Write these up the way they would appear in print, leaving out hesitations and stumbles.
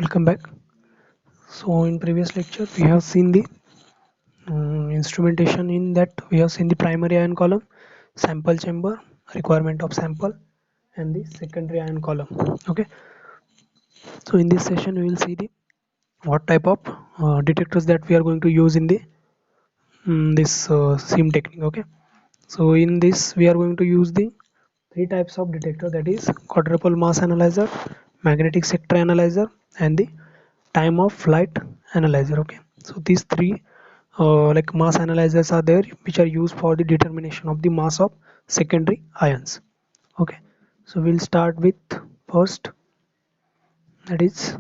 Welcome back. So in previous lecture we have seen the instrumentation. In that we have seen the primary ion column, sample chamber, requirement of sample, and the secondary ion column. Okay, so in this session we will see the what type of detectors that we are going to use in the this SIM technique. Okay, so in this we are going to use the three types of detector, that is quadruple mass analyzer, magnetic sector analyzer, and the time of flight analyzer. Okay, so these three like mass analyzers are there, which are used for the determination of the mass of secondary ions. Okay, so we'll start with first, that is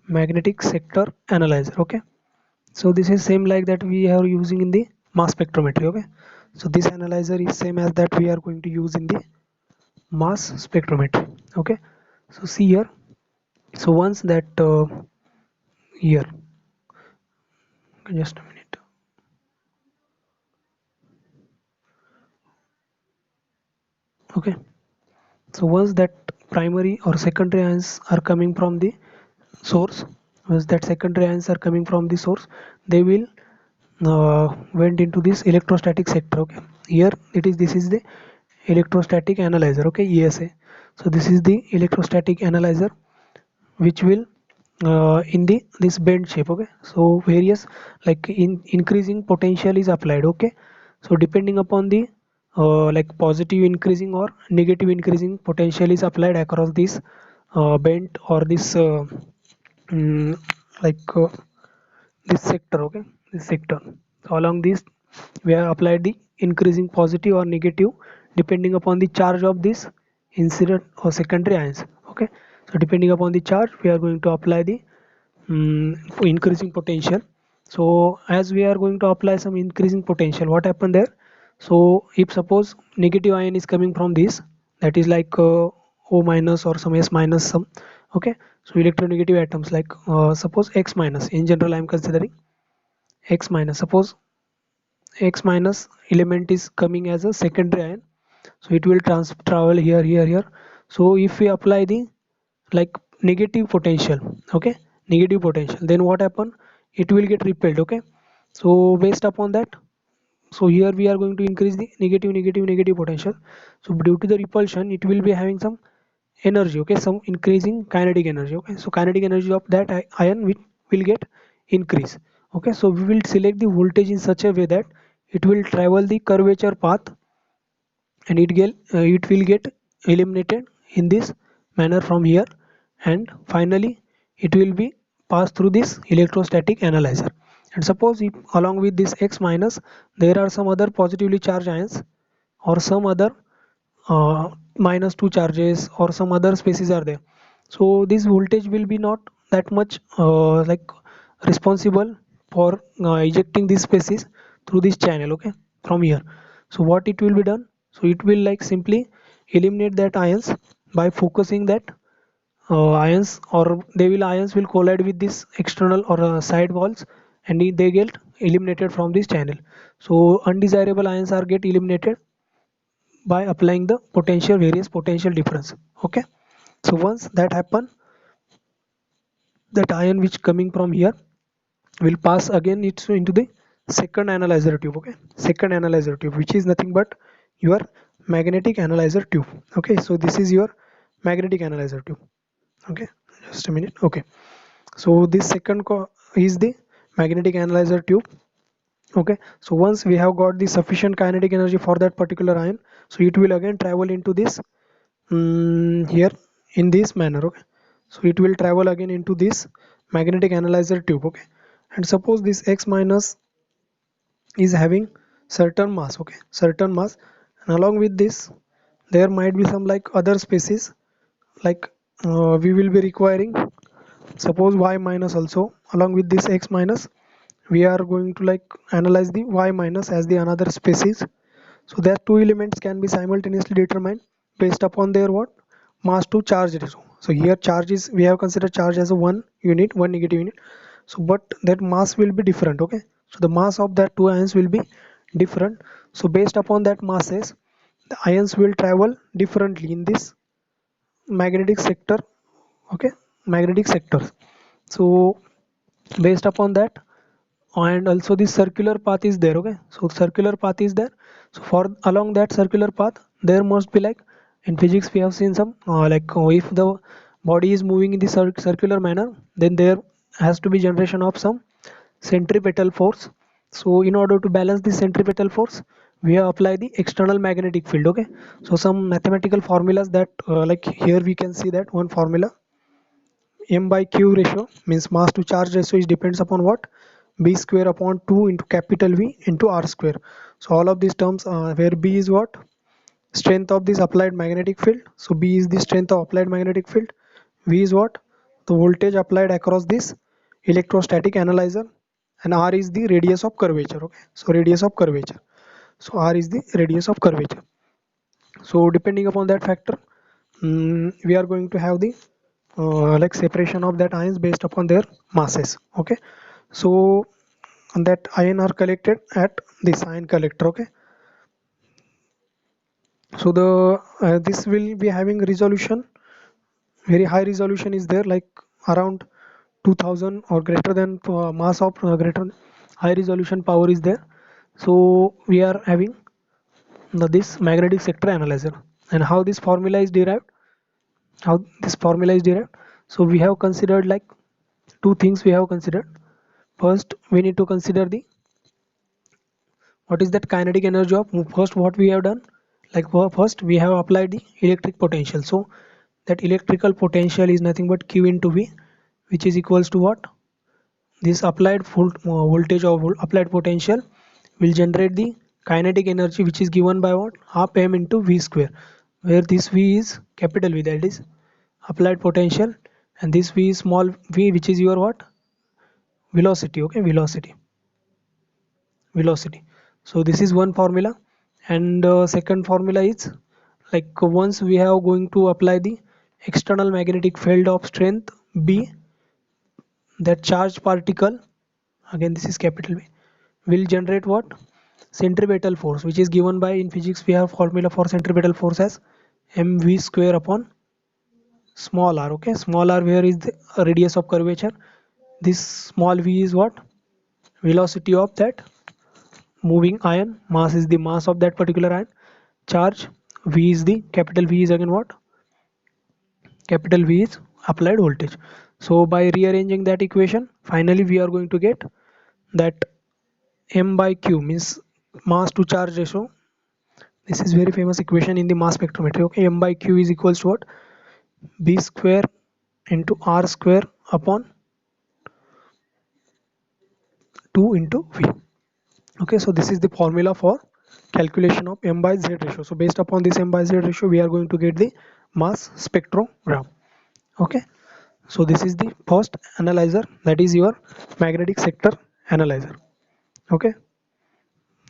magnetic sector analyzer. Okay, so this is same like that we are using in the mass spectrometry. Okay, so this analyzer is same as that we are going to use in the mass spectrometry. Okay, so see here, so once that here, just a minute. Okay, so once that primary or secondary ions are coming from the source, once that secondary ions are coming from the source, they will went into this electrostatic sector. Okay, here it is, this is the electrostatic analyzer. Okay, ESA. So this is the electrostatic analyzer which will in the this bend shape. Okay, so various like increasing potential is applied. Okay, so depending upon the like positive increasing or negative increasing potential is applied across this bend or this mm, like this sector. Okay, this sector, so along this we have applied the increasing positive or negative depending upon the charge of this incident or secondary ions. Okay, so depending upon the charge we are going to apply the increasing potential. So as we are going to apply some increasing potential, what happened there, so if suppose negative ion is coming from this, that is like O minus or some S minus some. Okay, so electronegative atoms like suppose X minus, in general I am considering X minus. Suppose X minus element is coming as a secondary ion, so it will travel here. So if we apply the like negative potential, okay, negative potential, then what happen, it will get repelled. Okay, so based upon that, so here we are going to increase the negative potential. So due to the repulsion it will be having some energy. Okay, some increasing kinetic energy. Okay, so kinetic energy of that ion will get increase. Okay, so we will select the voltage in such a way that it will travel the curvature path, and it will get eliminated in this manner from here, and finally it will be passed through this electrostatic analyzer. And suppose if along with this X minus there are some other positively charged ions or some other minus 2 charges or some other species are there, so this voltage will be not that much like responsible for ejecting this species through this channel. Okay, from here, so what it will be done, so it will like simply eliminate that ions by focusing that ions, or ions will collide with this external or side walls, and they get eliminated from this channel. So undesirable ions are get eliminated by applying the potential, various potential difference. Okay, so once that happen, that ion which coming from here will pass again it's into the second analyzer tube. Okay, second analyzer tube, which is nothing but your magnetic analyzer tube. Okay, so this is your magnetic analyzer tube. Okay, just a minute. Okay, so this second is the magnetic analyzer tube. Okay, so once we have got the sufficient kinetic energy for that particular ion, so it will again travel into this here in this manner. Okay, so it will travel again into this magnetic analyzer tube. Okay, and suppose this X minus is having certain mass. Okay, certain mass, and along with this there might be some like other species, like we will be requiring suppose Y minus also. Along with this X minus we are going to like analyze the Y minus as the another species. So there two elements can be simultaneously determined based upon their what, mass to charge ratio. So here charge is, we have considered charge as a one unit, one negative unit. So but that mass will be different. Okay, so the mass of that two ions will be different. So based upon that masses, the ions will travel differently in this magnetic sector. Okay, magnetic sectors. So based upon that, and also this circular path is there. Okay, so circular path is there. So for along that circular path there must be, like in physics we have seen some if the body is moving in the circular manner, then there has to be generation of some centripetal force. So in order to balance the centripetal force, we have applied the external magnetic field. Okay, so some mathematical formulas that like here we can see that one formula, m by q ratio means mass to charge ratio is depends upon what, b square upon 2 into capital V into r square. So all of these terms, where b is what, strength of this applied magnetic field, so b is the strength of applied magnetic field, V is what, the voltage applied across this electrostatic analyzer, and r is the radius of curvature. Okay, so radius of curvature, so r is the radius of curvature. So depending upon that factor, we are going to have the like separation of that ions based upon their masses. Okay, so that ion are collected at this ion collector. Okay, so the this will be having resolution, very high resolution is there, like around 2000 or greater than mass of greater high resolution power is there. So we are having this magnetic sector analyzer, and how this formula is derived, so we have considered like two things we have considered. First we need to consider the what is that kinetic energy of, first what we have done, like first we have applied the electric potential. So that electrical potential is nothing but q into V, which is equals to what, this applied voltage or applied potential will generate the kinetic energy, which is given by what, half m into V square, where this V is capital V, that is applied potential, and this V is small v, which is your what, velocity. Okay, velocity. So this is one formula, and second formula is like once we have going to apply the external magnetic field of strength B, that charged particle, again this is capital V, will generate what, centripetal force, which is given by, in physics we have formula for centripetal force as mv square upon small r. Okay, small r where is the radius of curvature, this small v is what, velocity of that moving ion, mass is the mass of that particular ion, charge V is the capital V is again what, capital V is applied voltage. So by rearranging that equation, finally we are going to get that m by q means mass to charge ratio. This is very famous equation in the mass spectrometry. Okay, m by q is equals to what, b square into r square upon 2 into V. Okay, so this is the formula for calculation of m by z ratio. So based upon this m by z ratio, we are going to get the mass spectrogram. Okay, so this is the first analyzer, that is your magnetic sector analyzer. Okay,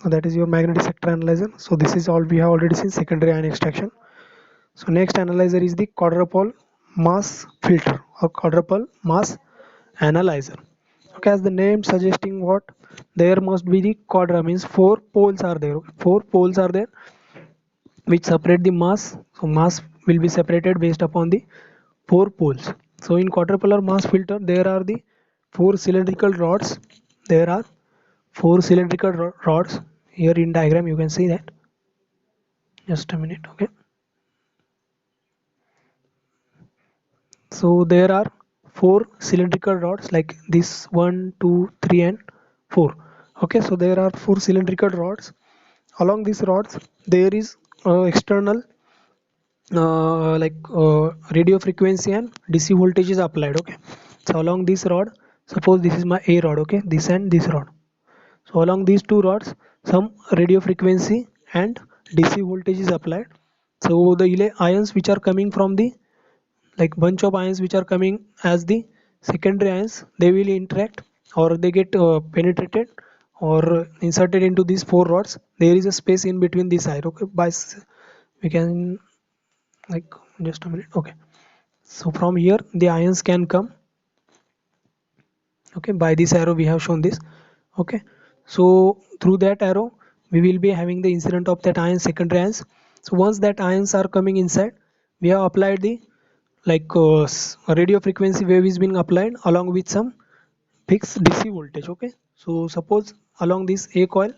so that is your magnetic sector analyzer. So this is all we have already seen, secondary ion extraction. So next analyzer is the quadrupole mass filter or quadrupole mass analyzer. Okay, as the name suggesting what, there must be the quadra means four poles are there. Okay? Four poles are there which separate the mass. So mass will be separated based upon the four poles. So in quadrupolar mass filter there are the four cylindrical rods. There are four cylindrical rods. Here in diagram you can see that. Just a minute. Okay. So there are four cylindrical rods like this, 1, 2, 3 and 4. Okay, so there are four cylindrical rods. Along these rods there is external radio frequency and DC voltage is applied. Okay, so along this rod, suppose this is my A rod. Okay, this and this rod. So along these two rods some radio frequency and DC voltage is applied. So the ions which are coming from the, like bunch of ions which are coming as the secondary ions, they will interact or they get penetrated or inserted into these four rods. There is a space in between this side. Okay, we can, like, just a minute. Okay, so from here the ions can come. Okay, by this arrow we have shown this. Okay, so through that arrow we will be having the incident of that ion, secondary ions. So once that ions are coming inside, we have applied the like radio frequency wave is being applied along with some fixed DC voltage. Okay, so suppose along this A coil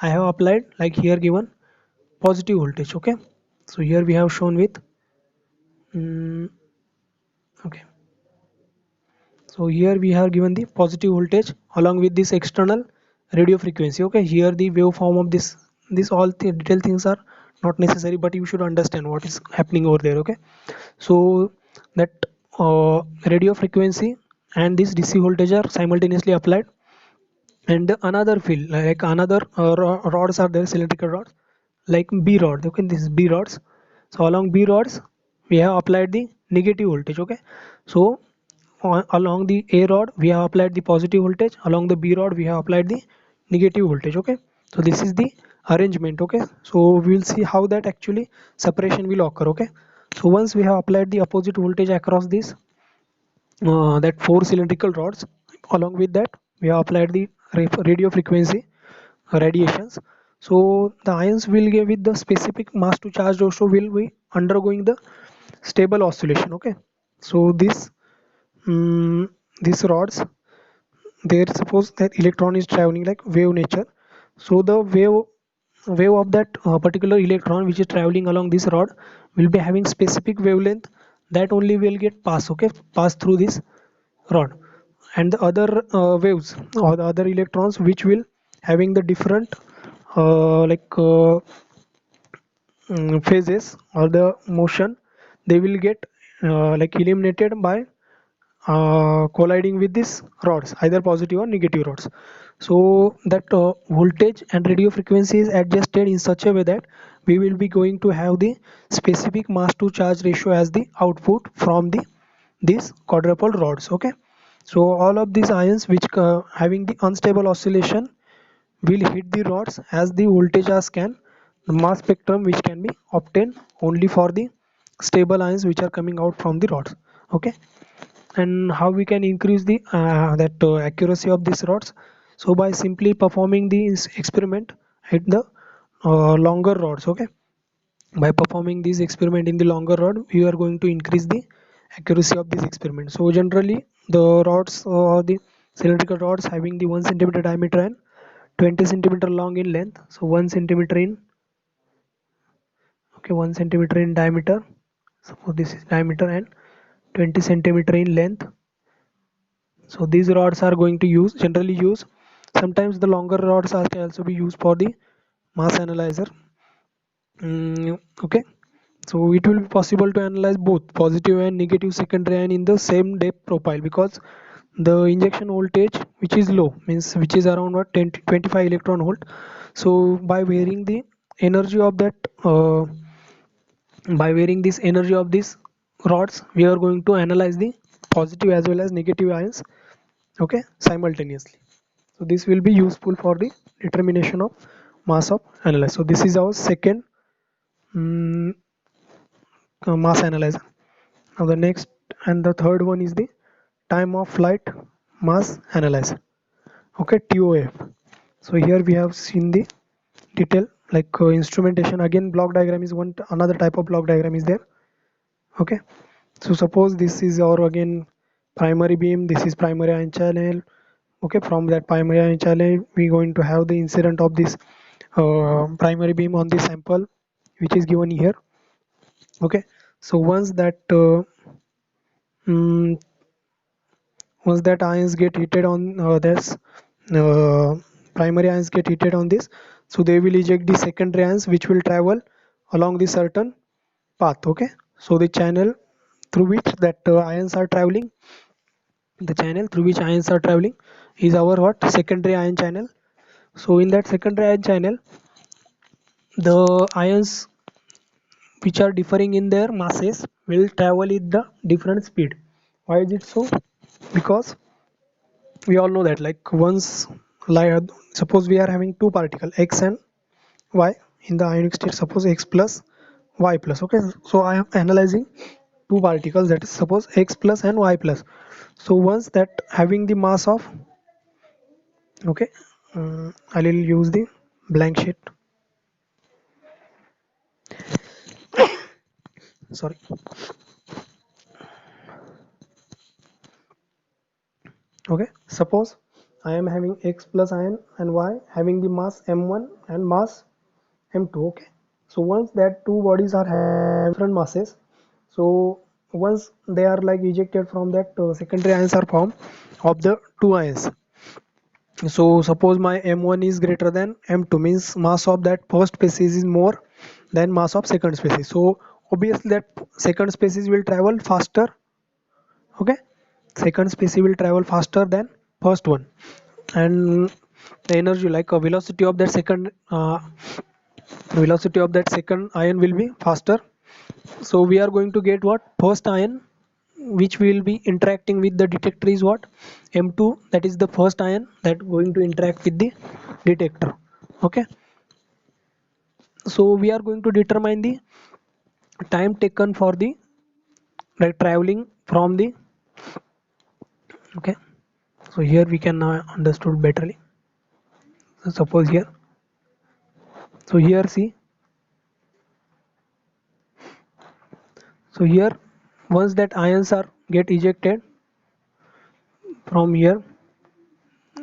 I have applied, like here given, positive voltage. Okay, so here we have shown with okay, so here we have given the positive voltage along with this external radio frequency. Okay, here the waveform of this all the detailed things are not necessary, but you should understand what is happening over there. Okay, so that radio frequency and this DC voltage are simultaneously applied, and another field, like another rods are there, cylindrical rods, like B rod. Okay, this is B rods. So along B rods we have applied the negative voltage. Okay, so along the A rod we have applied the positive voltage, along the B rod we have applied the negative voltage. Okay, so this is the arrangement. Okay, so we will see how that actually separation will occur. Okay, so once we have applied the opposite voltage across this that four cylindrical rods, along with that we have applied the radio frequency radiations. So the ions will give with the specific mass to charge ratio will be undergoing the stable oscillation. Okay, so these rods, there suppose that electron is traveling like wave nature. So the wave of that particular electron which is traveling along this rod will be having specific wavelength, that only will get pass through this rod. And the other waves or the other electrons which will having the different phases or the motion, they will get like eliminated by colliding with these rods, either positive or negative rods. So that voltage and radio frequency is adjusted in such a way that we will be going to have the specific mass to charge ratio as the output from these quadrupole rods. Okay, so all of these ions which having the unstable oscillation will hit the rods as the voltage are scanned. The mass spectrum which can be obtained only for the stable ions which are coming out from the rods. Okay, and how we can increase the accuracy of these rods? So by simply performing the experiment at the longer rods. Okay, by performing this experiment in the longer rod we are going to increase the accuracy of this experiment. So generally the rods or the cylindrical rods having the 1 centimeter diameter and 20 centimeter long in length. So 1 centimeter in, okay, 1 centimeter in diameter, suppose this is diameter, and 20 centimeter in length. So these rods are going to use generally use, sometimes the longer rods are can also be used for the mass analyzer. Okay, so it will be possible to analyze both positive and negative secondary ion in the same depth profile, because the injection voltage which is low, means which is around what 10 to 25 electron volt. So by varying the energy of that by varying this energy of these rods we are going to analyze the positive as well as negative ions, okay, simultaneously. So this will be useful for the determination of mass of analyzer. So this is our second mm, mass analyzer. Now the next and the third one is the time of flight mass analyzer, okay, TOF. So here we have seen the detail, like instrumentation. Again block diagram is one, another type of block diagram is there. Okay, so suppose this is our again primary beam, this is primary ion channel. Okay, from that primary ion channel we going to have the incident of this primary beam on the sample which is given here. Okay, so mm, once that ions get heated on this uh, primary ions get heated on this, so they will eject the secondary ions which will travel along the certain path. Okay, so the channel through which that ions are traveling, the channel through which ions are traveling is our what secondary ion channel. So in that secondary ion channel the ions which are differing in their masses will travel with the different speed. Why is it so? Because we all know that, like once, like suppose we are having two particles x and y in the ionic state, suppose x plus y plus. Okay, so I am analyzing two particles, that is suppose x plus and y plus. So once that having the mass of, okay, I will use the blank sheet, sorry. Okay, suppose I am having X plus ion and Y having the mass m1 and mass m2. Okay, so once that two bodies are having different masses, so once they are like ejected from that, secondary ions are formed of the two ions. So suppose my m1 is greater than m2, means mass of that first species is more than mass of second species. So obviously that second species will travel faster. Okay, second species will travel faster than first one, and the energy, like a velocity of that second ion will be faster. So we are going to get what? First ion which will be interacting with the detector is what? m2, that is the first ion that going to interact with the detector. Okay, so we are going to determine the time taken for the, like, traveling from the. Okay, so here we can now understood betterly. So suppose here, so here see, so here once that ions are get ejected from here,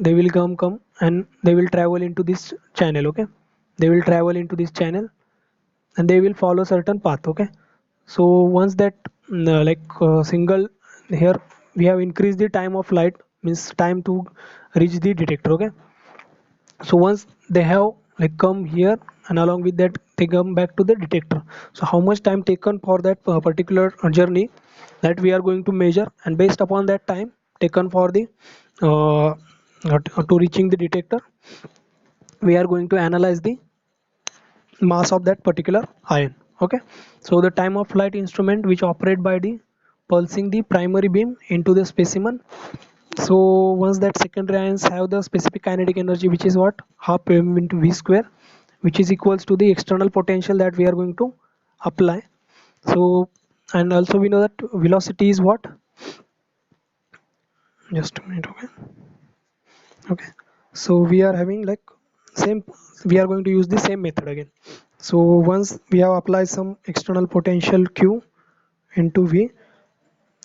they will come and they will travel into this channel. Okay, they will travel into this channel and they will follow certain path. Okay, so once that single, here we have increased the time of light, means time to reach the detector. Okay, so once they have like come here and along with that they come back to the detector, so how much time taken for that particular journey, that we are going to measure, and based upon that time taken for the to reaching the detector, we are going to analyze the mass of that particular ion. Okay, so the time of flight instrument which operate by the pulsing the primary beam into the specimen. So once that secondary ions have the specific kinetic energy, which is what? Half m into v square, which is equals to the external potential that we are going to apply. So, and also we know that velocity is what? Just a minute. Okay, okay, so we are having like same, we are going to use the same method again. So once we have applied some external potential q into v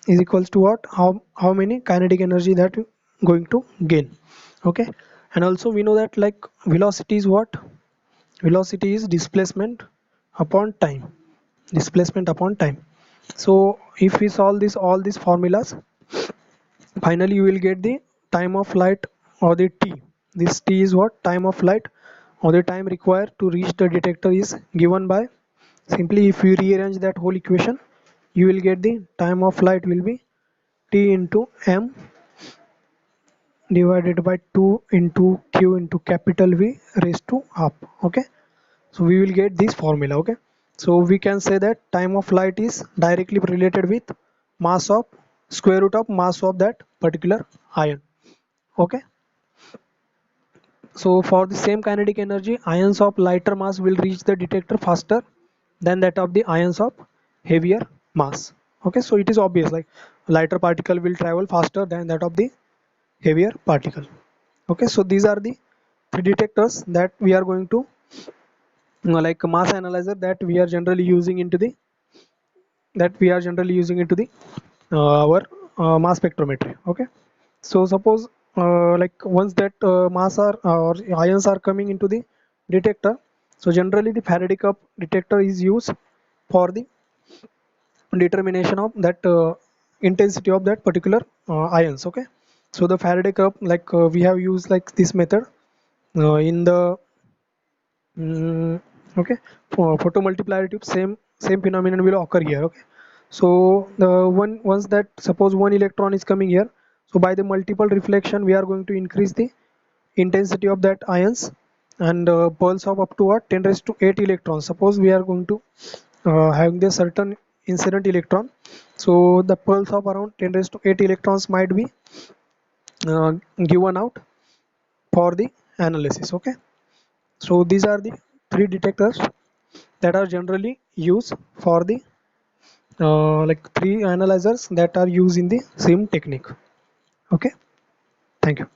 is equals to what? How many kinetic energy that going to gain. Okay, and also we know that like velocity is what? Velocity is displacement upon time. Displacement upon time. So if we solve this all these formulas, finally you will get the time of flight, or the t. This t is what? Time of flight, or the time required to reach the detector is given by, simply if you rearrange that whole equation, you will get the time of flight will be t into m divided by 2 into q into capital V raised to half. Okay, so we will get this formula. Okay, so we can say that time of flight is directly related with mass of, square root of mass of that particular ion. Okay, so for the same kinetic energy, ions of lighter mass will reach the detector faster than that of the ions of heavier mass. Okay, so it is obvious, like lighter particle will travel faster than that of the heavier particle. Okay, so these are the three detectors that we are going to, like mass analyzer that we are generally using into the, our mass spectrometry. Okay, so suppose like once that mass are or ions are coming into the detector, so generally the Faraday cup detector is used for the determination of that intensity of that particular ions. Okay, so the Faraday cup, like we have used like this method in the okay, for photomultiplier tube, same phenomenon will occur here. Okay, so the one, once that suppose one electron is coming here, so by the multiple reflection we are going to increase the intensity of that ions, and pulse of up to what? 10 raised to 8 electrons. Suppose we are going to having the certain incident electron, so the pulse of around 10 raised to 8 electrons might be uh, given out for the analysis. Okay, so these are the three detectors that are generally used for the like three analyzers that are used in the SIM technique. Okay, thank you.